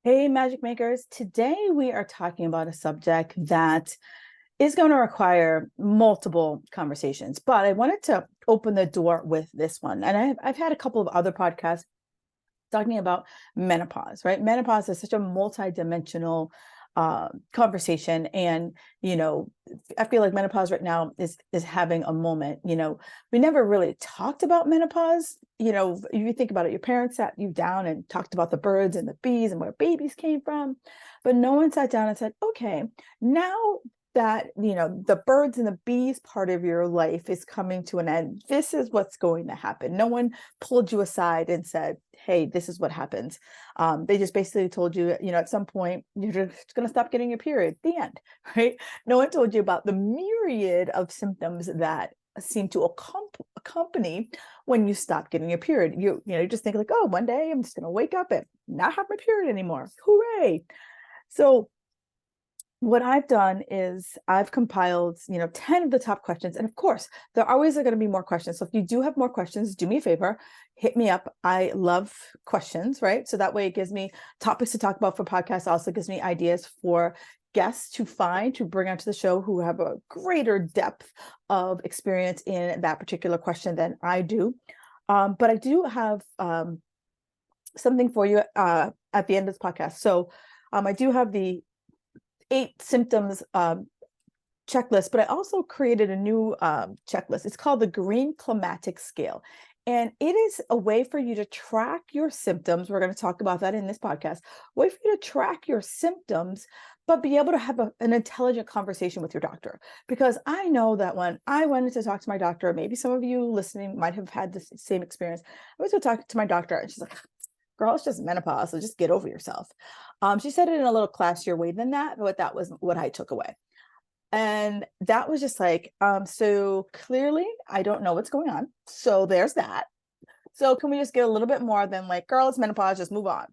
Hey, Magic Makers. Today we are talking about a subject that is going to require multiple conversations, but I wanted to open the door with this one. And I've had a couple of other podcasts talking about menopause, right? Menopause is such a multi-dimensional conversation. And, I feel like menopause right now is having a moment. We never really talked about menopause. If you think about it, your parents sat you down and talked about the birds and the bees and where babies came from, but no one sat down and said, okay, now that the birds and the bees part of your life is coming to an end, this is what's going to happen. No one pulled you aside and said, hey, this is what happens. They just basically told you, at some point you're just going to stop getting your period, the end. Right? No one told you about the myriad of symptoms that seem to accompany when you stop getting your period. You just think like, oh, one day I'm just going to wake up and not have my period anymore, hooray. So what I've done is I've compiled, 10 of the top questions. And of course, there always are going to be more questions. So if you do have more questions, do me a favor, hit me up. I love questions, right? So that way it gives me topics to talk about for podcasts, also gives me ideas for guests to bring onto the show who have a greater depth of experience in that particular question than I do. But I do have something for you at the end of this podcast. So I do have the 8 symptoms checklist, but I also created a new checklist. It's called the Green Chromatic scale. And it is a way for you to track your symptoms. We're going to talk about that in this podcast. Way for you to track your symptoms, but be able to have an intelligent conversation with your doctor. Because I know that when I went to talk to my doctor, maybe some of you listening might have had the same experience. I went to talk to my doctor and she's like, girl, it's just menopause, so just get over yourself. She said it in a little classier way than that, but that was what I took away. And that was just like, so clearly I don't know what's going on. So there's that. So can we just get a little bit more than like, girl, it's menopause, just move on.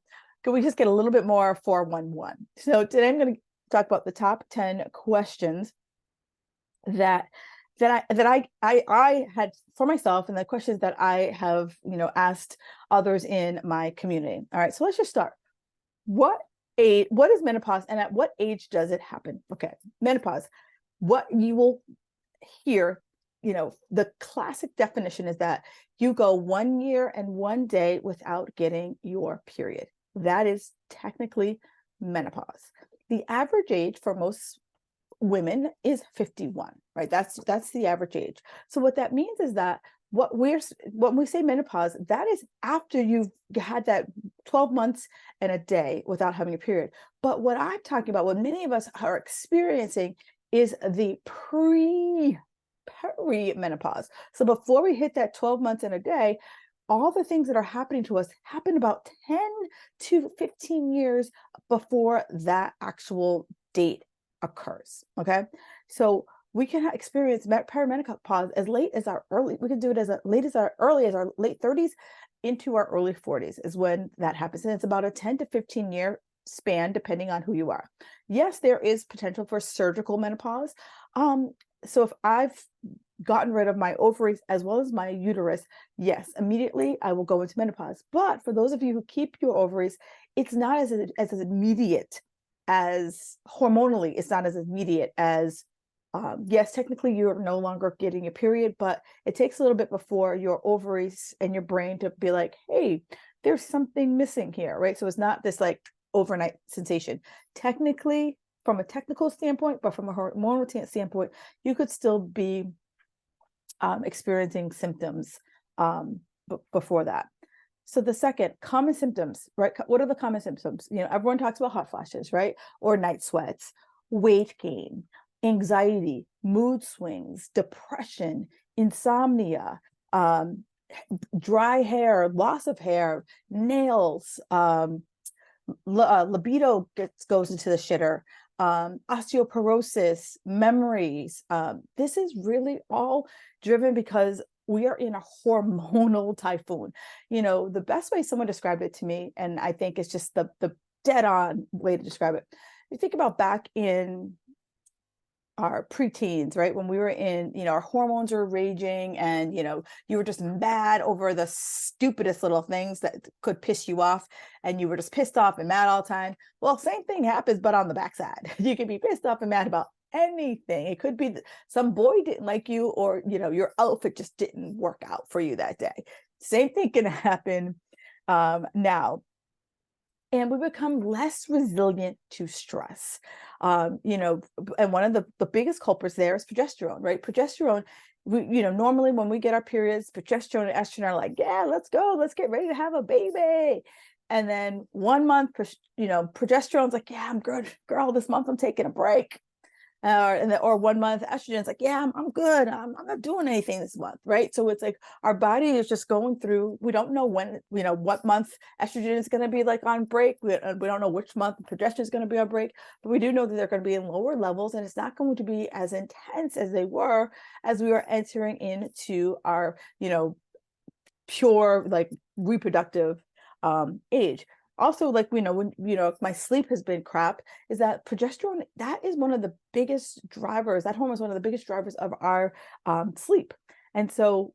Can we just get a little bit more 411? So today I'm going to talk about the top 10 questions that I had for myself, and the questions that I have, asked others in my community. All right, so let's just start. What is menopause, and at what age does it happen? Okay, menopause. What you will hear, the classic definition is that you go 1 year and 1 day without getting your period. That is technically menopause. The average age for most women is 51, right? That's the average age. So what that means is that when we say menopause, that is after you've had that 12 months and a day without having a period. But what I'm talking about, what many of us are experiencing, is the perimenopause. So before we hit that 12 months and a day, all the things that are happening to us happen about 10 to 15 years before that actual date occurs. Okay, so we can experience perimenopause as late as we can do it as late as our early as our late 30s into our early 40s is when that happens. And it's about a 10 to 15 year span, depending on who you are. Yes, there is potential for surgical menopause. So if I've gotten rid of my ovaries as well as my uterus, yes, immediately I will go into menopause. But for those of you who keep your ovaries, it's not as immediate as hormonally, it's not as immediate as yes, technically you're no longer getting a period, but it takes a little bit before your ovaries and your brain to be like, hey, there's something missing here, right? So it's not this like overnight sensation. Technically, from a technical standpoint, but from a hormonal standpoint, you could still be experiencing symptoms before that. So the second, common symptoms, right? What are the common symptoms? Everyone talks about hot flashes, right? Or night sweats, weight gain, anxiety, mood swings, depression, insomnia, dry hair, loss of hair, nails, libido goes into the shitter, osteoporosis, memories. This is really all driven because we are in a hormonal typhoon. The best way someone described it to me, and I think it's just the dead on way to describe it. You think about back in our preteens, right? When we were in, our hormones were raging and, you were just mad over the stupidest little things that could piss you off. And you were just pissed off and mad all the time. Well, same thing happens, but on the backside. You can be pissed off and mad about anything. It could be some boy didn't like you, or, your outfit just didn't work out for you that day. Same thing can happen now. And we become less resilient to stress. And one of the biggest culprits there is progesterone, right? Progesterone, normally when we get our periods, progesterone and estrogen are like, yeah, let's go, let's get ready to have a baby. And then 1 month, progesterone's like, yeah, I'm good, girl, this month I'm taking a break. Or 1 month estrogen's like, yeah, I'm good. I'm not doing anything this month, right? So it's like our body is just going through. We don't know when, what month estrogen is going to be like on break. We don't know which month progesterone is going to be on break, but we do know that they're going to be in lower levels, and it's not going to be as intense as they were as we were entering into our, pure like reproductive age. Also, like, when, my sleep has been crap, is that progesterone, that is one of the biggest drivers, that hormone is one of the biggest drivers of our sleep. And so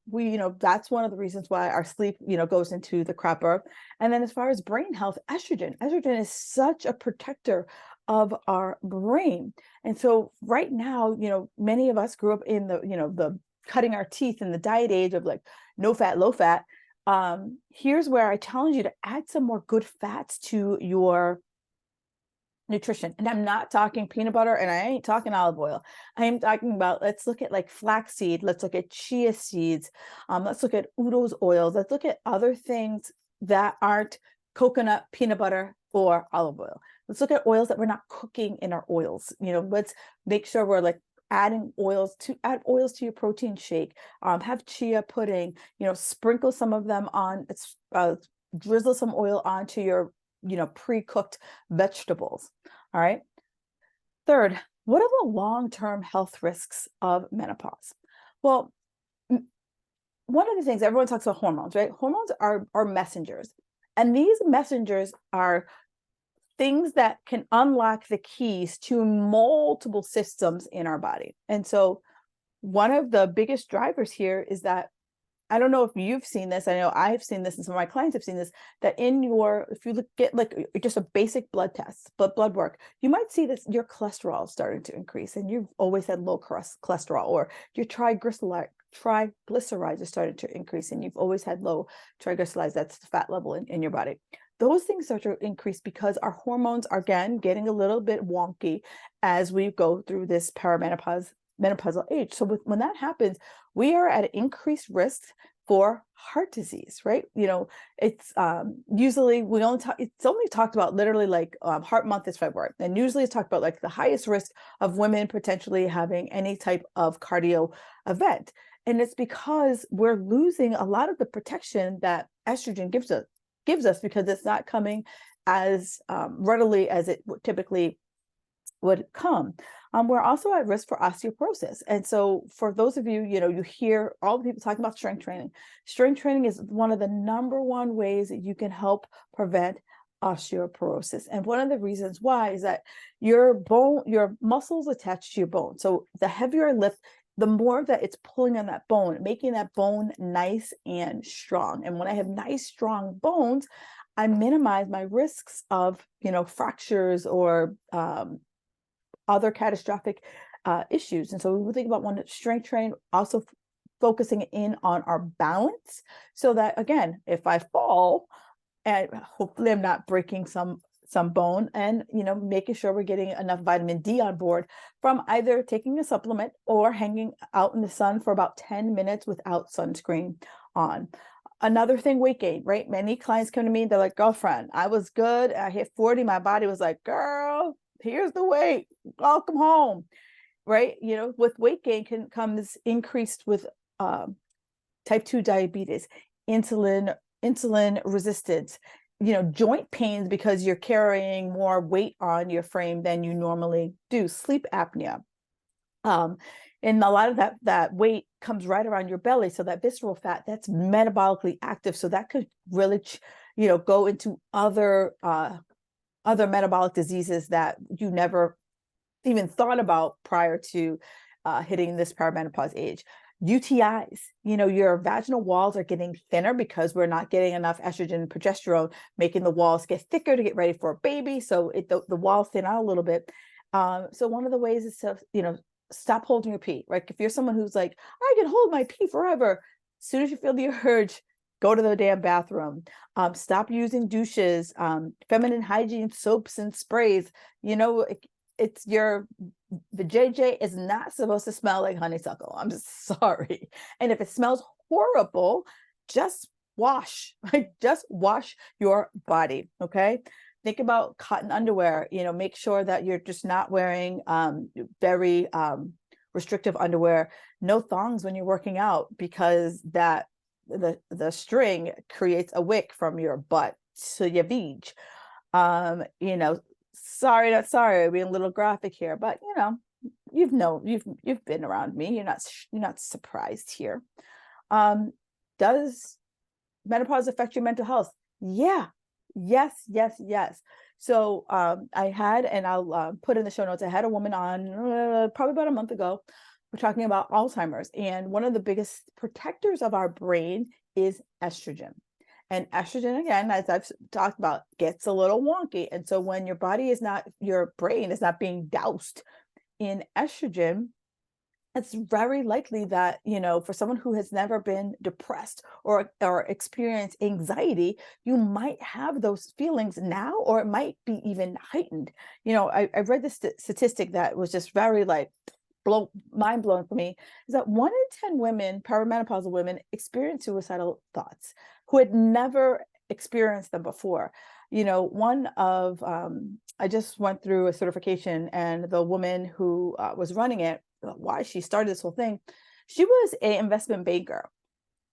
that's one of the reasons why our sleep, goes into the crapper. And then as far as brain health, estrogen is such a protector of our brain. And so right now, many of us grew up in the cutting our teeth in the diet age of like no fat, low fat. Here's where I challenge you to add some more good fats to your nutrition. And I'm not talking peanut butter, and I ain't talking olive oil. I am talking about, let's look at like flaxseed, let's look at chia seeds, let's look at Udo's oils, let's look at other things that aren't coconut, peanut butter, or olive oil. Let's look at oils that we're not cooking in our oils. Let's make sure we're like add oils to your protein shake. Have chia pudding, sprinkle some of them on, drizzle some oil onto your, pre-cooked vegetables. All right. Third, what are the long-term health risks of menopause? Well, one of the things everyone talks about hormones, right? Hormones are messengers, and these messengers are things that can unlock the keys to multiple systems in our body. And so one of the biggest drivers here is that, I don't know if you've seen this, I know I've seen this and some of my clients have seen this, that if you get like just a basic blood test, but blood work, you might see this, your cholesterol is starting to increase, and you've always had low cholesterol, or your triglycerides are starting to increase, and you've always had low triglycerides, that's the fat level in your body. Those things start to increase because our hormones are, again, getting a little bit wonky as we go through this menopausal age. So when that happens, we are at increased risk for heart disease, right? It's usually it's only talked about literally like Heart Month is February, and usually it's talked about like the highest risk of women potentially having any type of cardio event. And it's because we're losing a lot of the protection that estrogen gives us because it's not coming as readily as it typically would come. We're also at risk for osteoporosis. And so for those of you, you hear all the people talking about strength training. Strength training is one of the number one ways that you can help prevent osteoporosis. And one of the reasons why is that your muscles attached to your bone. So the heavier I lift, the more that it's pulling on that bone, making that bone nice and strong. And when I have nice, strong bones, I minimize my risks of, fractures or other catastrophic issues. And so we think about one strength train, also focusing in on our balance, so that, again, if I fall, and hopefully I'm not breaking some bone, and making sure we're getting enough vitamin D on board from either taking a supplement or hanging out in the sun for about 10 minutes without sunscreen on. Another thing, weight gain, right? Many clients come to me, they're like, girlfriend, I was good, I hit 40, my body was like, girl, here's the weight, welcome home, right? With weight gain comes increased with type 2 diabetes, insulin resistance, joint pains because you're carrying more weight on your frame than you normally do, sleep apnea. And a lot of that weight comes right around your belly. So that visceral fat, that's metabolically active. So that could really, go into other metabolic diseases that you never even thought about prior to hitting this perimenopause age. UTIs, your vaginal walls are getting thinner because we're not getting enough estrogen and progesterone, making the walls get thicker to get ready for a baby. So the walls thin out a little bit. So one of the ways is to, stop holding your pee, right? If you're someone who's like, I can hold my pee forever, as soon as you feel the urge, go to the damn bathroom. Stop using douches, feminine hygiene soaps and sprays. It's the JJ is not supposed to smell like honeysuckle. I'm just sorry. And if it smells horrible, just wash, just wash your body. Okay. Think about cotton underwear, make sure that you're just not wearing very restrictive underwear, no thongs when you're working out, because that the string creates a wick from your butt to your veg. Sorry, not sorry, being a little graphic here, but you've been around me. You're not surprised here. Does menopause affect your mental health? Yeah. Yes. So I had, and I'll put in the show notes, I had a woman on probably about a month ago. We're talking about Alzheimer's, and one of the biggest protectors of our brain is estrogen. And estrogen, again, as I've talked about, gets a little wonky. And so when your brain is not being doused in estrogen, it's very likely that, for someone who has never been depressed or experienced anxiety, you might have those feelings now, or it might be even heightened. I read this statistic that was just very mind blowing for me, is that 1 in 10 women, perimenopausal women, experience suicidal thoughts who had never experienced them before. I just went through a certification, and the woman who was running it, why she started this whole thing, she was an investment banker,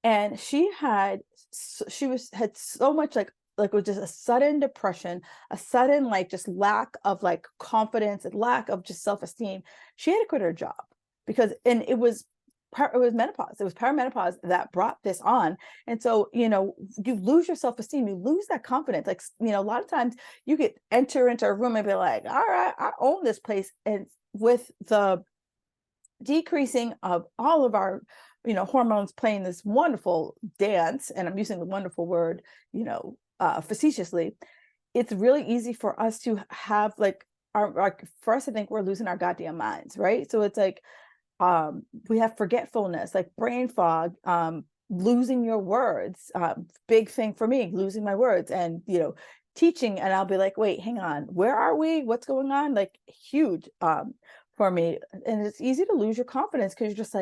and she had so much it was just a sudden depression, a sudden just lack of confidence and lack of just self-esteem. She had to quit her job because, and it was menopause. It was perimenopause that brought this on. And so, you lose your self-esteem, you lose that confidence. A lot of times you could enter into a room and be like, all right, I own this place. And with the decreasing of all of our, hormones playing this wonderful dance, and I'm using the wonderful word, facetiously, it's really easy for us to have for us to think we're losing our goddamn minds, right? So it's we have forgetfulness, brain fog, losing your words, big thing for me, losing my words, and teaching, and I'll be like, wait, hang on, where are we? What's going on? Huge for me. And it's easy to lose your confidence because you're just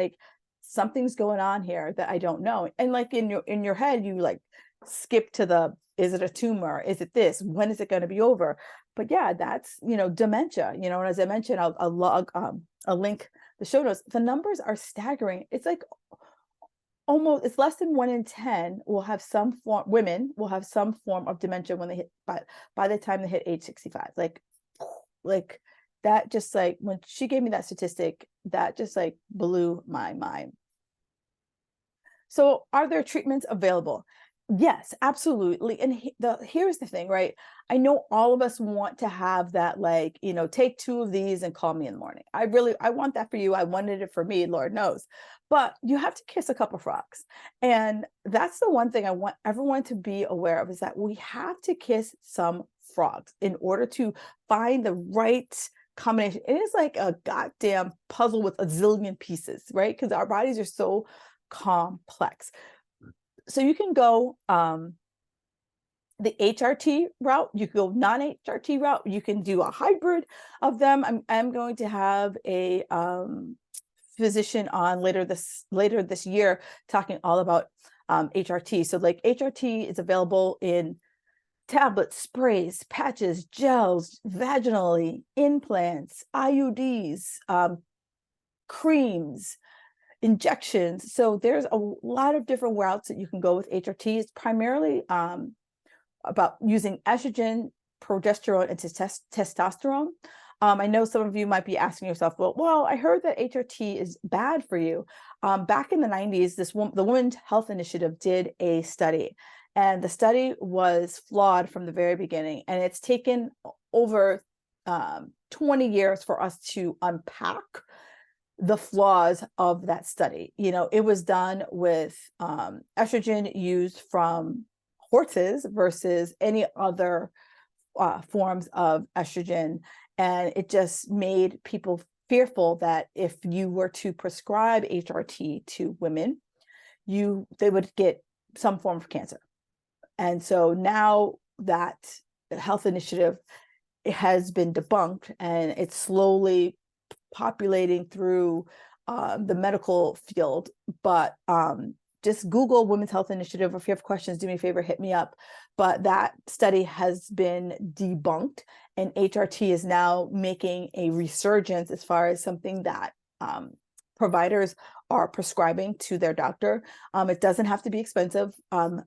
something's going on here that I don't know. And in your head, you skip to is it a tumor? Is it this? When is it going to be over? But yeah, that's, dementia, and as I mentioned, I'll link the show notes. The numbers are staggering. It's it's less than 1 in 10 will have women will have some form of dementia when they hit, by the time they hit age 65. That just when she gave me that statistic, that just blew my mind. So are there treatments available? Yes, absolutely. And here's the thing, right? I know all of us want to have that, take 2 of these and call me in the morning. I want that for you. I wanted it for me, Lord knows. But you have to kiss a couple frogs. And that's the one thing I want everyone to be aware of, is that we have to kiss some frogs in order to find the right combination. It is like a goddamn puzzle with a zillion pieces, right? Because our bodies are so complex. So you can go the HRT route, you can go non-HRT route, you can do a hybrid of them. I'm going to have a physician on later this year talking all about HRT. So HRT is available in tablets, sprays, patches, gels, vaginally, implants, IUDs, creams, injections. So there's a lot of different routes that you can go with HRT. It's primarily about using estrogen, progesterone, and testosterone. I know some of you might be asking yourself, well, I heard that HRT is bad for you. Back in the 90s, the Women's Health Initiative did a study, and the study was flawed from the very beginning. And it's taken over 20 years for us to unpack the flaws of that study. It was done with estrogen used from horses versus any other forms of estrogen. And it just made people fearful that if you were to prescribe HRT to women, they would get some form of cancer. And so now that health initiative has been debunked, and it's slowly populating through the medical field. But just Google Women's Health Initiative. If you have questions, do me a favor, hit me up. But that study has been debunked, and HRT is now making a resurgence as far as something that providers are prescribing to their doctor. It doesn't have to be expensive.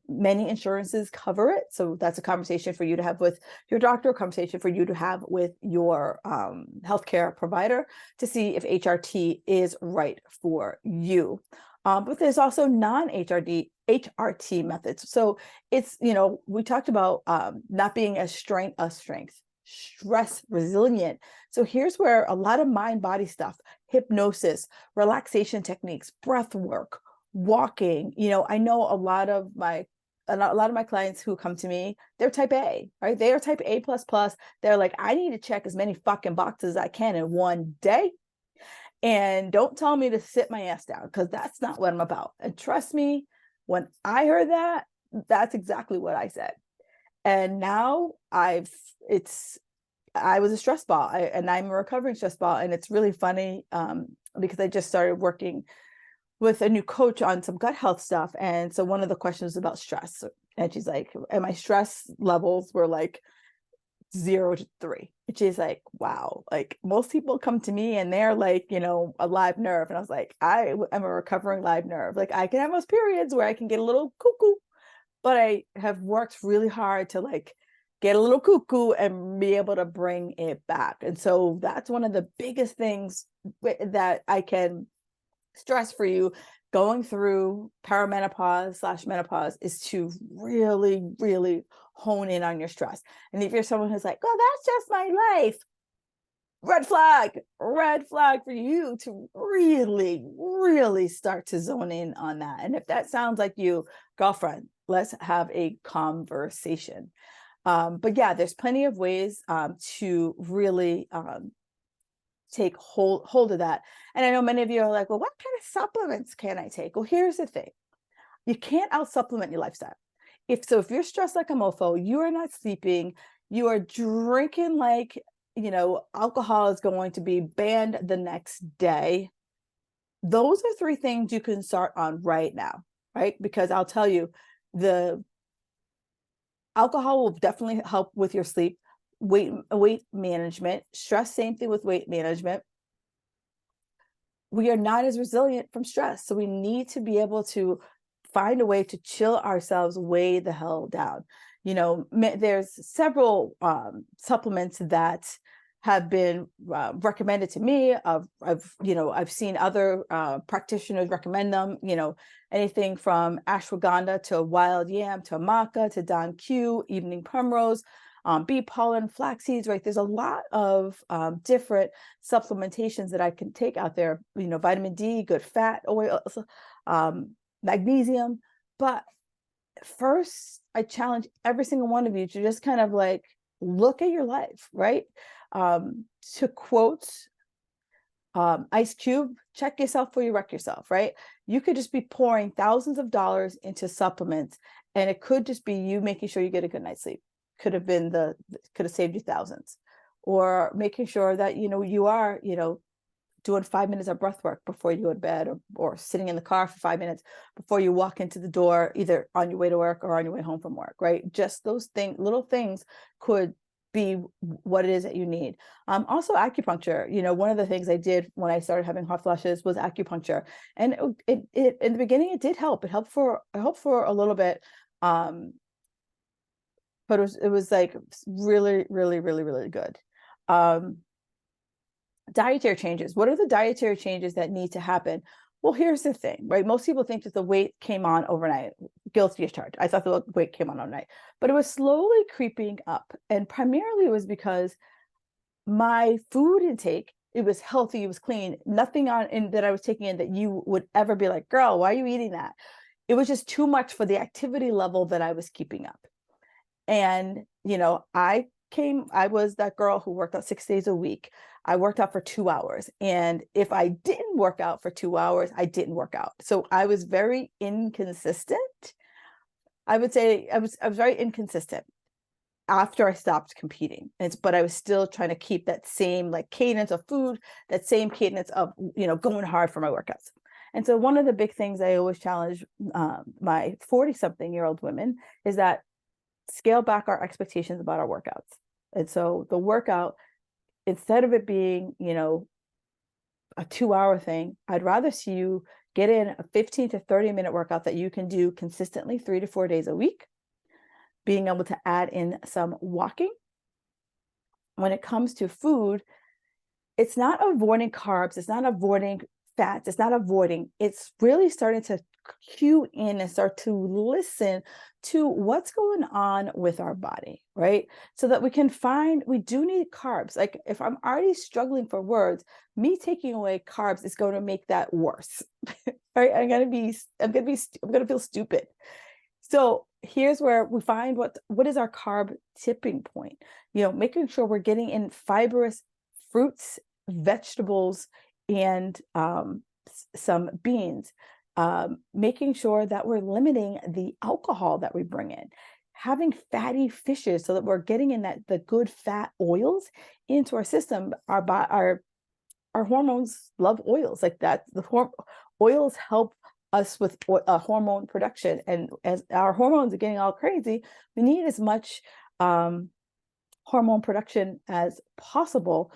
Many insurances cover it. So that's a conversation for you to have with your doctor, a conversation for you to have with your healthcare provider to see if HRT is right for you. But there's also non-HRT methods. So it's, we talked about not being a strength, stress resilient. So here's where a lot of mind-body stuff, hypnosis, relaxation techniques, breath work, walking. I know a lot of my clients who come to me, they're type A, right? They are type A plus plus. They're like, I need to check as many fucking boxes as I can in one day. And don't tell me to sit my ass down, because that's not what I'm about. And trust me, when I heard that, that's exactly what I said. And now I was a stress ball, and I'm a recovering stress ball. And it's really funny because I just started working with a new coach on some gut health stuff. And so one of the questions was about stress. And she's like, and my stress levels were like 0 to 3, which is like, wow. Like most people come to me and they're like, a live nerve. And I was like, I am a recovering live nerve. Like I can have those periods where I can get a little cuckoo, but I have worked really hard to like get a little cuckoo and be able to bring it back. And so that's one of the biggest things that I can stress for you going through perimenopause/menopause is to really, really hone in on your stress. And if you're someone who's like, oh, that's just my life, red flag for you to really, really start to zone in on that. And if that sounds like you, girlfriend, let's have a conversation. But yeah, there's plenty of ways to really take hold of that. And I know many of you are like, well, what kind of supplements can I take? Well, here's the thing. You can't out supplement your lifestyle. If you're stressed like a mofo, you are not sleeping, you are drinking like, alcohol is going to be banned the next day. Those are 3 things you can start on right now, right? Because I'll tell you, the alcohol will definitely help with your sleep, weight management, stress, same thing with weight management. We are not as resilient from stress. So we need to be able to find a way to chill ourselves way the hell down. There's several supplements that have been recommended to me. I've seen other practitioners recommend them, anything from ashwagandha to wild yam to maca to Don Q, evening primrose, bee pollen, flax seeds, right? There's a lot of different supplementations that I can take out there, vitamin D, good fat oils, magnesium. But first, I challenge every single one of you to just kind of like look at your life, right? To quote Ice Cube, check yourself before you wreck yourself, right? You could just be pouring thousands of dollars into supplements, and it could just be you making sure you get a good night's sleep. Could have saved you thousands. Or making sure that, you are, doing 5 minutes of breath work before you go to bed, or sitting in the car for 5 minutes before you walk into the door, either on your way to work or on your way home from work, right? Just those little things could be what it is that you need. Also acupuncture, one of the things I did when I started having hot flushes was acupuncture. And it in the beginning, it did help. It helped for a little bit. But it was like really, really, really, really good. Dietary changes. What are the dietary changes that need to happen? Well, here's the thing, right? Most people think that the weight came on overnight. Guilty as charged. I thought the weight came on overnight, but it was slowly creeping up. And primarily it was because my food intake, it was healthy, it was clean, nothing that I was taking in that you would ever be like, girl, why are you eating that? It was just too much for the activity level that I was keeping up. And, I was that girl who worked out 6 days a week. I worked out for 2 hours. And if I didn't work out for 2 hours, I didn't work out. So I was very inconsistent. I would say I was very inconsistent after I stopped competing. But I was still trying to keep that same like cadence of food, that same cadence of, going hard for my workouts. And so one of the big things I always challenge my 40-something-year-old women is that scale back our expectations about our workouts. And so the workout, instead of it being, a 2-hour thing, I'd rather see you get in a 15 to 30-minute workout that you can do consistently 3 to 4 days a week, being able to add in some walking. When it comes to food, it's not avoiding carbs, it's not avoiding fats, it's really starting to cue in and start to listen to what's going on with our body, right? So that we do need carbs. Like if I'm already struggling for words, me taking away carbs is going to make that worse, right? I'm going to feel stupid. So here's where we find what is our carb tipping point, making sure we're getting in fibrous fruits, vegetables, and some beans, making sure that we're limiting the alcohol that we bring in, having fatty fishes so that we're getting in the good fat oils into our system. Our hormones love oils like that. Oils help us with hormone production, and as our hormones are getting all crazy, we need as much hormone production as possible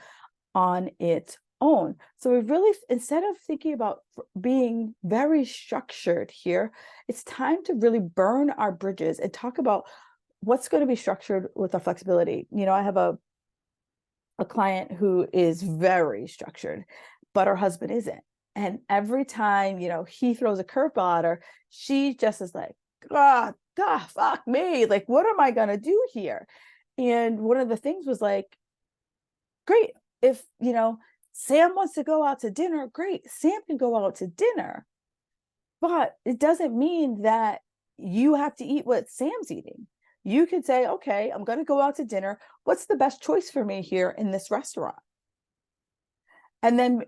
on its own. So we really, instead of thinking about being very structured here, it's time to really burn our bridges and talk about what's going to be structured with our flexibility. I have a client who is very structured, but her husband isn't. And every time, he throws a curveball at her, she just is like, fuck me. Like, what am I going to do here? And one of the things was like, great, if, Sam wants to go out to dinner, great, Sam can go out to dinner. But it doesn't mean that you have to eat what Sam's eating. You could say, okay, I'm going to go out to dinner. What's the best choice for me here in this restaurant? And then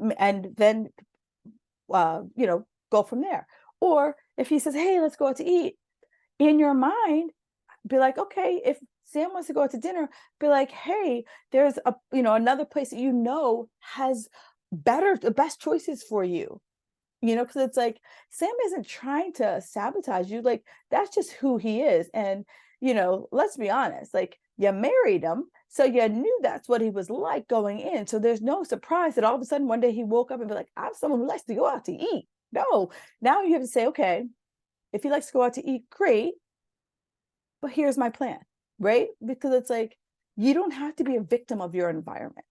go from there. Or if he says, hey, let's go out to eat, in your mind, be like, okay, if Sam wants to go out to dinner, be like, hey, there's another place that has the best choices for you. Because it's like, Sam isn't trying to sabotage you. Like, that's just who he is. And, let's be honest, like, you married him, so you knew that's what he was like going in. So there's no surprise that all of a sudden one day he woke up and be like, I'm someone who likes to go out to eat. No, now you have to say, okay, if he likes to go out to eat, great, but here's my plan, right? Because it's like, you don't have to be a victim of your environment.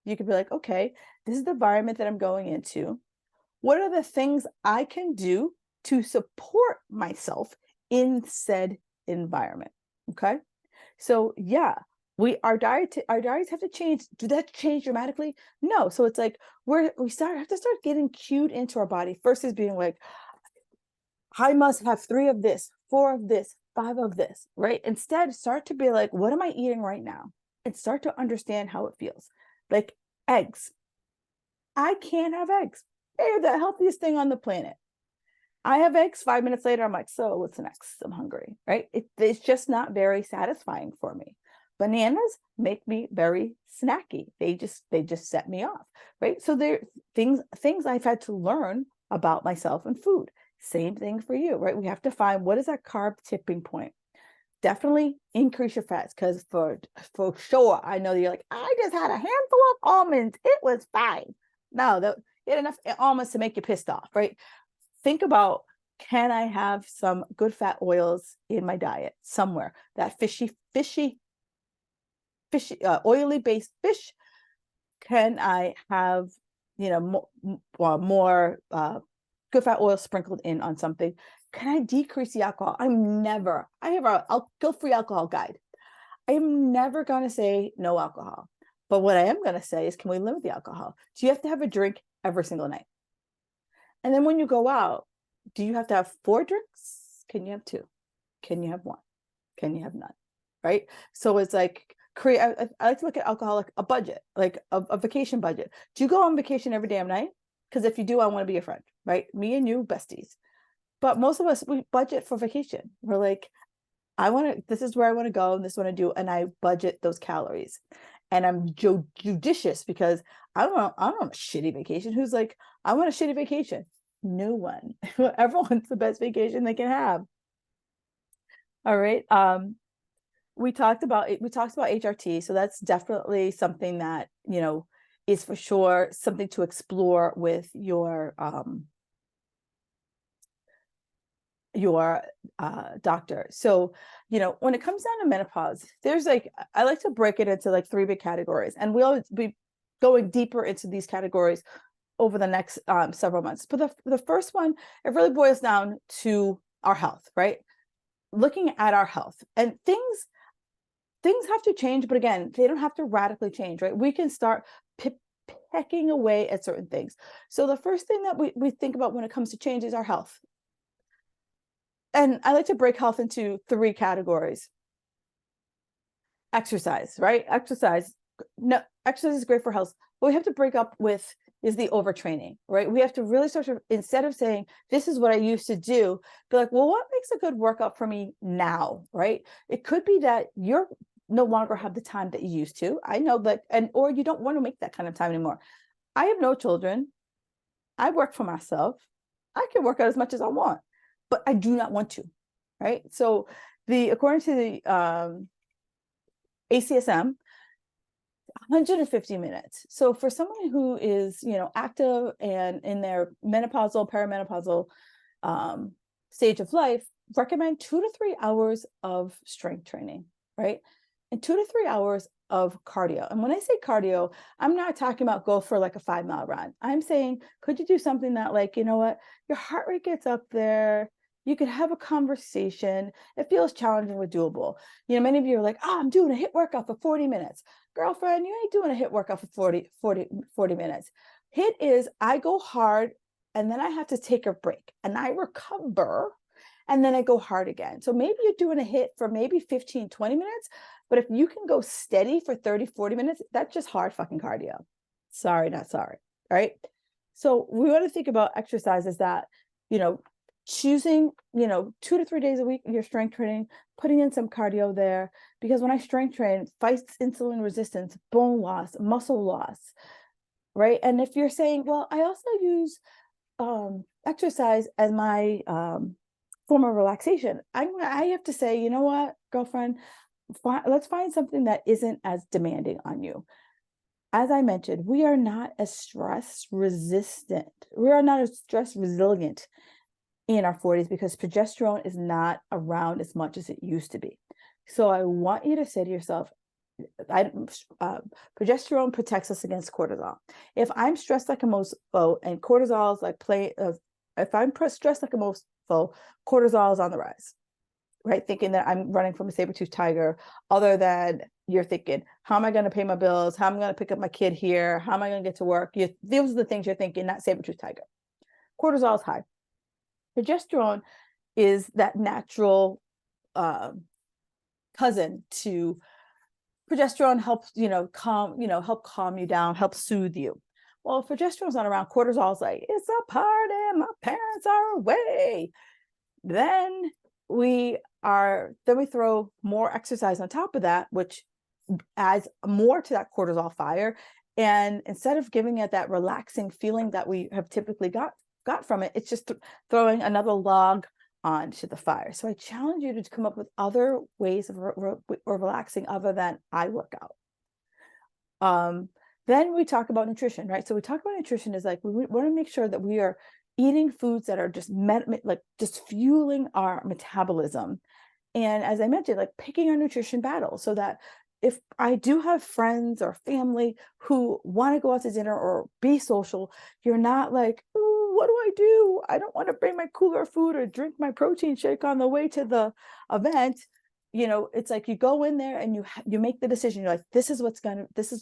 You could be like, okay, this is the environment that I'm going into. What are the things I can do to support myself in said environment? Okay. So yeah, our diets have to change. Do that change dramatically? No. So it's like we have to start getting cued into our body. First is being like, I must have 3 of this, 4 of this, 5 of this, right? Instead, start to be like, what am I eating right now? And start to understand how it feels. Like eggs. I can't have eggs. They're the healthiest thing on the planet. I have eggs, 5 minutes later, I'm like, so what's next? I'm hungry, right? It's just not very satisfying for me. Bananas make me very snacky. They just set me off, right? So there things I've had to learn about myself and food. Same thing for you, right? We have to find what is that carb tipping point. Definitely increase your fats, because for sure, I know that you're like, I just had a handful of almonds. It was fine. No, you had enough almonds to make you pissed off, right? Think about, can I have some good fat oils in my diet somewhere? That fishy, oily based fish. Can I have, more good fat oil sprinkled in on something? Can I decrease the alcohol? I have a guilt-free alcohol guide. I'm never going to say no alcohol. But what I am going to say is, can we limit the alcohol? Do you have to have a drink every single night? And then when you go out, do you have to have 4 drinks? Can you have 2? Can you have 1? Can you have none? Right? So it's like create. I like to look at alcohol like a budget, like a vacation budget. Do you go on vacation every damn night? Because if you do, I want to be your friend, right? Me and you, besties. But most of us, we budget for vacation. We're like, this is where I want to go, and this is what I do, and I budget those calories. And I'm judicious because I don't want a shitty vacation. Who's like, I want a shitty vacation? No one. Everyone's the best vacation they can have. All right. We talked about HRT, so that's definitely something that, is for sure something to explore with your doctor. So, when it comes down to menopause, there's I like to break it into like 3 big categories, and we'll be going deeper into these categories over the next several months. But the first one, it really boils down to our health, right? Looking at our health, and things have to change, but again, they don't have to radically change, right? We can start pecking away at certain things. So the first thing that we think about when it comes to change is our health. And I like to break health into 3 categories. Exercise, right? Exercise is great for health. What we have to break up with is the overtraining, right? We have to really start to, instead of saying, this is what I used to do, be like, well, what makes a good workout for me now, right? It could be that you're no longer have the time that you used to. I know that, or you don't want to make that kind of time anymore. I have no children. I work for myself. I can work out as much as I want, but I do not want to, right? So according to the ACSM, 150 minutes. So for someone who is, active and in their menopausal, perimenopausal stage of life, recommend 2 to 3 hours of strength training, right? And 2 to 3 hours of cardio. And when I say cardio, I'm not talking about go for like a 5-mile run. I'm saying, could you do something that, like, your heart rate gets up there, you could have a conversation. It feels challenging but doable. Many of you are like, I'm doing a HIIT workout for 40 minutes. Girlfriend, you ain't doing a HIIT workout for 40 minutes. HIIT is, I go hard and then I have to take a break and I recover and then I go hard again. So maybe you're doing a HIIT for maybe 15, 20 minutes, but if you can go steady for 30, 40 minutes, that's just hard fucking cardio. Sorry, not sorry, right? So we want to think about exercises that, choosing, 2 to 3 days a week, your strength training, putting in some cardio there, because when I strength train, fights insulin resistance, bone loss, muscle loss, right? And if you're saying, well, I also use exercise as my form of relaxation, I have to say, you know what, girlfriend, let's find something that isn't as demanding on you. As I mentioned, we are not as stress resistant. We are not as stress resilient in our 40s because progesterone is not around as much as it used to be. So I want you to say to yourself, progesterone protects us against cortisol. If I'm stressed like a mofo and cortisol is like if I'm stressed like a mofo, cortisol is on the rise, right? Thinking that I'm running from a saber-toothed tiger, other than you're thinking, how am I going to pay my bills? How am I going to pick up my kid here? How am I going to get to work? Those are the things you're thinking, not saber-toothed tiger. Cortisol is high. Progesterone is that natural cousin to progesterone. Helps, help calm you down, help soothe you. Well, if progesterone's not around, cortisol is like, it's a party, my parents are away. Then we throw more exercise on top of that, which adds more to that cortisol fire. And instead of giving it that relaxing feeling that we have typically got from it, it's just throwing another log onto the fire. So I challenge you to come up with other ways of relaxing other than I work out. Then we talk about nutrition, right? So we talk about nutrition is like, we want to make sure that we are eating foods that are just just fueling our metabolism. And as I mentioned, like picking our nutrition battle, so that if I do have friends or family who want to go out to dinner or be social, you're not like, oh, what do I do? I don't want to bring my cooler food or drink my protein shake on the way to the event. it's like you go in there and you make the decision. You're like, this is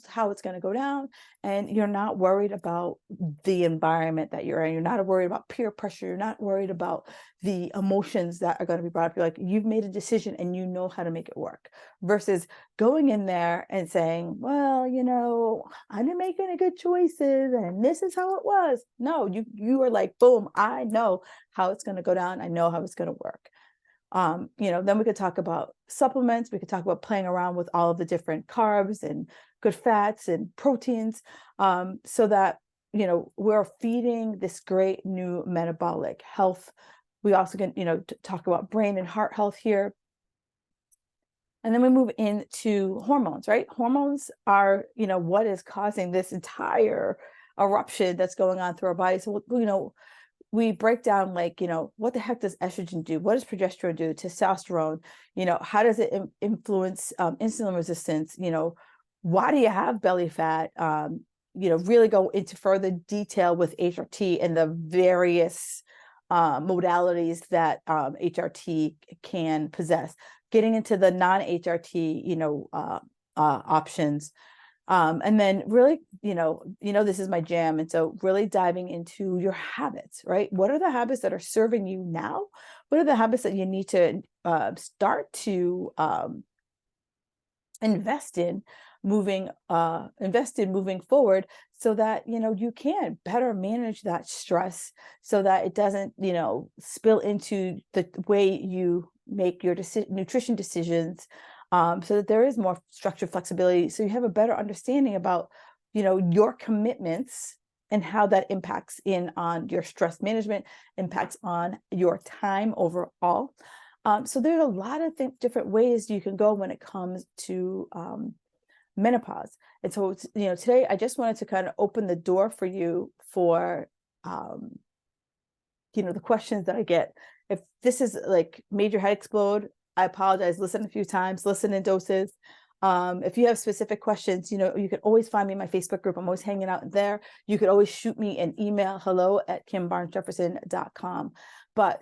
how it's gonna go down, and you're not worried about the environment that you're in. You're not worried about peer pressure. You're not worried about the emotions that are going to be brought up. You're like, you've made a decision and you know how to make it work. Versus going in there and saying, well, I didn't make any good choices, and this is how it was. No, you are like, boom, I know how it's going to go down. I know how it's going to work. Then we could talk about supplements. We could talk about playing around with all of the different carbs and good fats and proteins, so that, we're feeding this great new metabolic health. We also can, talk about brain and heart health here. And then we move into hormones, right? Hormones are, what is causing this entire eruption that's going on through our body. So, we break down, like, what the heck does estrogen do? What does progesterone do? Testosterone, how does it influence insulin resistance? Why do you have belly fat? Really go into further detail with HRT and the various modalities that HRT can possess, getting into the non-HRT, options. And then really, this is my jam. And so really diving into your habits, right? What are the habits that are serving you now? What are the habits that you need to start to invest in moving forward, so that, you can better manage that stress, so that it doesn't, spill into the way you make your nutrition decisions, so that there is more structured flexibility, so you have a better understanding about, your commitments and how that impacts on your stress management, impacts on your time overall. So there's a lot of different ways you can go when it comes to menopause. And so, today I just wanted to kind of open the door for you for, the questions that I get. If this is like made your head explode, I apologize. Listen a few times, listen in doses. If you have specific questions, you can always find me in my Facebook group. I'm always hanging out there. You could always shoot me an email, hello@kimbarnesjefferson.com. But,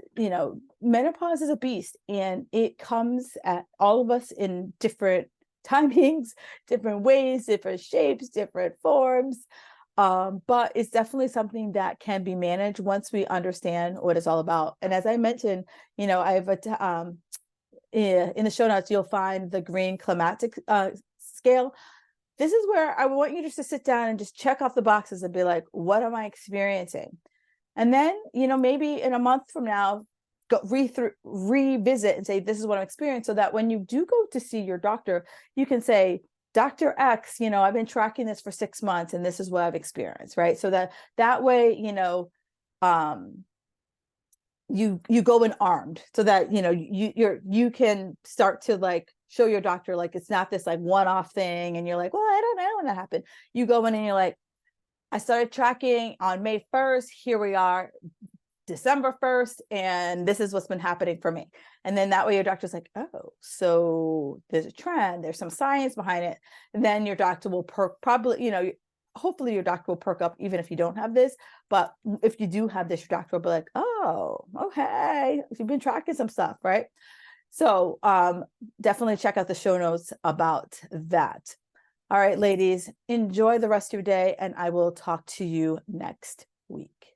menopause is a beast, and it comes at all of us in different timings, different ways, different shapes, different forms. But it's definitely something that can be managed once we understand what it's all about. And as I mentioned, I have in the show notes, you'll find the Green Chromatic scale. This is where I want you just to sit down and just check off the boxes and be like, what am I experiencing? And then, maybe in a month from now, go revisit and say, this is what I'm experiencing, so that when you do go to see your doctor, you can say, Dr. X, I've been tracking this for 6 months and this is what I've experienced, right? So that way, you go in armed, so that, you can start to like show your doctor, like, it's not this like one-off thing. And you're like, well, I don't know when that happened. You go in and you're like, I started tracking on May 1st. Here we are, December 1st, and this is what's been happening for me. And then that way your doctor's like, oh, so there's a trend, there's some science behind it. And then your doctor will probably, hopefully your doctor will perk up even if you don't have this. But if you do have this, your doctor will be like, oh, okay, you've been tracking some stuff, right? So definitely check out the show notes about that. All right, ladies, enjoy the rest of your day, and I will talk to you next week.